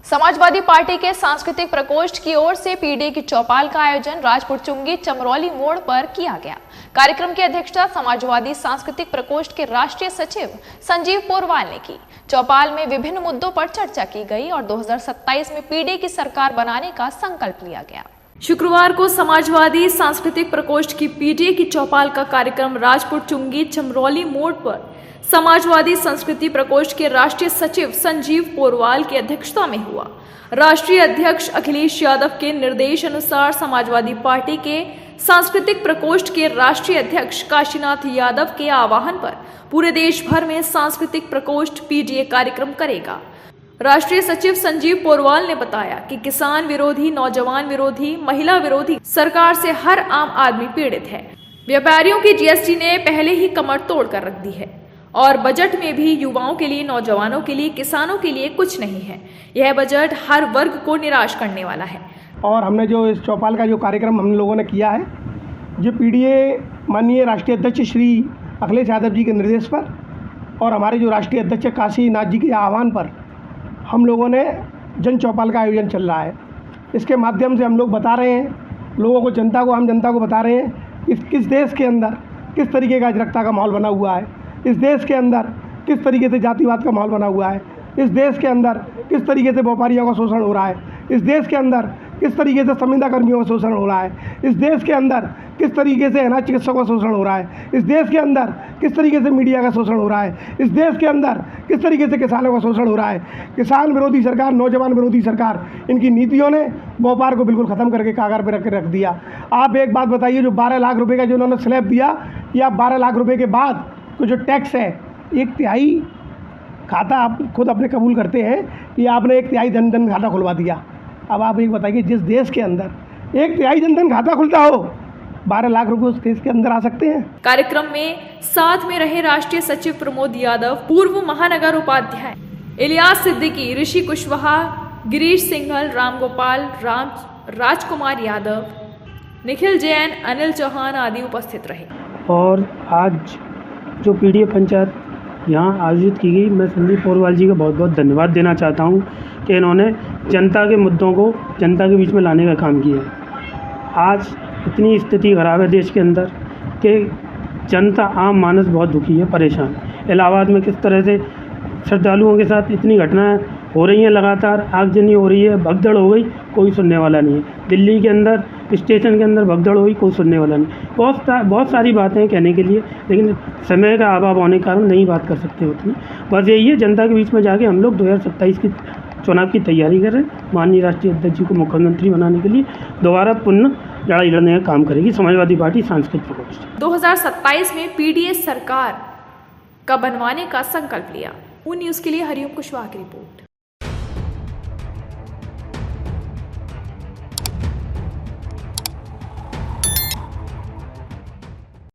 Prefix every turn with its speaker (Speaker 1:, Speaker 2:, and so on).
Speaker 1: Samajwadi party के सांस्कृतिक प्रकोष्ठ की ओर से पीडीए की चौपाल का आयोजन राजपुर चुंगी चमरौली मोड़ पर किया गया। कार्यक्रम की अध्यक्षता समाजवादी सांस्कृतिक प्रकोष्ठ के राष्ट्रीय सचिव संजीव पोरवाल ने की। चौपाल में विभिन्न मुद्दों पर चर्चा की गई और 2027 में पीडीए की सरकार बनाने का संकल्प लिया गया। शुक्रवार को समाजवादी सांस्कृतिक प्रकोष्ठ की पीडीए की चौपाल का कार्यक्रम राजपुर चुंगी चमरौली मोड़ पर समाजवादी संस्कृति प्रकोष्ठ के राष्ट्रीय सचिव संजीव पोरवाल की अध्यक्षता में हुआ। राष्ट्रीय अध्यक्ष अखिलेश यादव के निर्देश अनुसार समाजवादी पार्टी के सांस्कृतिक प्रकोष्ठ के राष्ट्रीय अध्यक्ष काशीनाथ यादव के आह्वान पर पूरे देश भर में सांस्कृतिक प्रकोष्ठ पीडीए कार्यक्रम करेगा। राष्ट्रीय सचिव संजीव पोरवाल ने बताया कि किसान विरोधी, नौजवान विरोधी, महिला विरोधी सरकार से हर आम आदमी पीड़ित है। व्यापारियों की जीएसटी ने पहले ही कमर तोड़ कर रख दी है और बजट में भी युवाओं के लिए, नौजवानों के लिए, किसानों के लिए कुछ नहीं है। यह बजट हर वर्ग को निराश करने वाला है।
Speaker 2: और हमने जो इस चौपाल का जो कार्यक्रम हम लोगों ने किया है, जो पीडीए माननीय राष्ट्रीय अध्यक्ष श्री अखिलेश यादव जी के निर्देश पर और हमारे जो राष्ट्रीय अध्यक्ष काशीनाथ जी के आह्वान पर हम लोगों ने जन चौपाल का आयोजन चल रहा है। इसके माध्यम से हम लोग बता रहे हैं लोगों को, जनता को, आम जनता को बता रहे हैं किस देश के अंदर किस तरीके का अराजकता का माहौल बना हुआ है, इस देश के अंदर किस तरीके से जातिवाद का माहौल बना हुआ है, इस देश के अंदर किस तरीके से व्यापारियों का शोषण हो रहा है, इस देश के अंदर किस तरीके से संविदा कर्मियों का शोषण हो रहा है, इस देश के अंदर किस तरीके से अनाथ चिकित्सकों का शोषण हो रहा है, इस देश के अंदर किस तरीके से मीडिया का शोषण हो रहा है, इस देश के अंदर किस तरीके से किसानों का शोषण हो रहा है। किसान विरोधी सरकार, नौजवान विरोधी सरकार, इनकी नीतियों ने व्यापार को बिल्कुल ख़त्म करके कागार पर रख दिया। आप एक बात बताइए, जो 12 लाख रुपये का जो उन्होंने स्लैब दिया, या 12 लाख रुपये के बाद तो जो टैक्स है, 1/3 खाता आप खुद अपने कबूल करते हैं कि आपने 1/3 जनधन खाता खुलवा दिया। अब आप एक बताइए, जिस देश के अंदर 1/3 जनधन खाता खुलता हो, 12 लाख रुपए उस देश के अंदर आ सकते हैं।
Speaker 1: कार्यक्रम में साथ में रहे राष्ट्रीय सचिव प्रमोद यादव, पूर्व महानगर उपाध्याय इलियास सिद्दीकी, ऋषि कुशवाहा, गिरीश सिंघल, रामगोपाल, राजकुमार यादव, निखिल जैन, अनिल चौहान आदि उपस्थित रहे।
Speaker 3: और आज जो पीडीए पंचायत यहाँ आयोजित की गई, मैं संजीव पोरवाल जी का बहुत बहुत धन्यवाद देना चाहता हूँ कि इन्होंने जनता के मुद्दों को जनता के बीच में लाने का काम किया है। आज इतनी स्थिति खराब है देश के अंदर कि जनता, आम मानस बहुत दुखी है, परेशान। इलाहाबाद में किस तरह से श्रद्धालुओं के साथ इतनी घटनाएं हो रही हैं, लगातार आगजनी हो रही है, भगदड़ हो गई, कोई सुनने वाला नहीं है। दिल्ली के अंदर स्टेशन के अंदर भगदड़ हुई, कोई सुनने वाला नहीं। बहुत सारी बातें हैं कहने के लिए, लेकिन समय का अभाव होने के कारण नहीं बात कर सकते उतनी। बस यही है, जनता के बीच में जाके हम लोग 2027 की चुनाव की तैयारी कर रहे हैं। माननीय राष्ट्रीय अध्यक्ष जी को मुख्यमंत्री बनाने के लिए दोबारा पुनः लड़ाई लड़ने का काम करेगी समाजवादी पार्टी सांस्कृतिक प्रकोष्ठ।
Speaker 1: 2027 में पीडीए सरकार का बनवाने का संकल्प लिया। न्यूज़ के लिए हरिओम कुशवाहा की रिपोर्ट।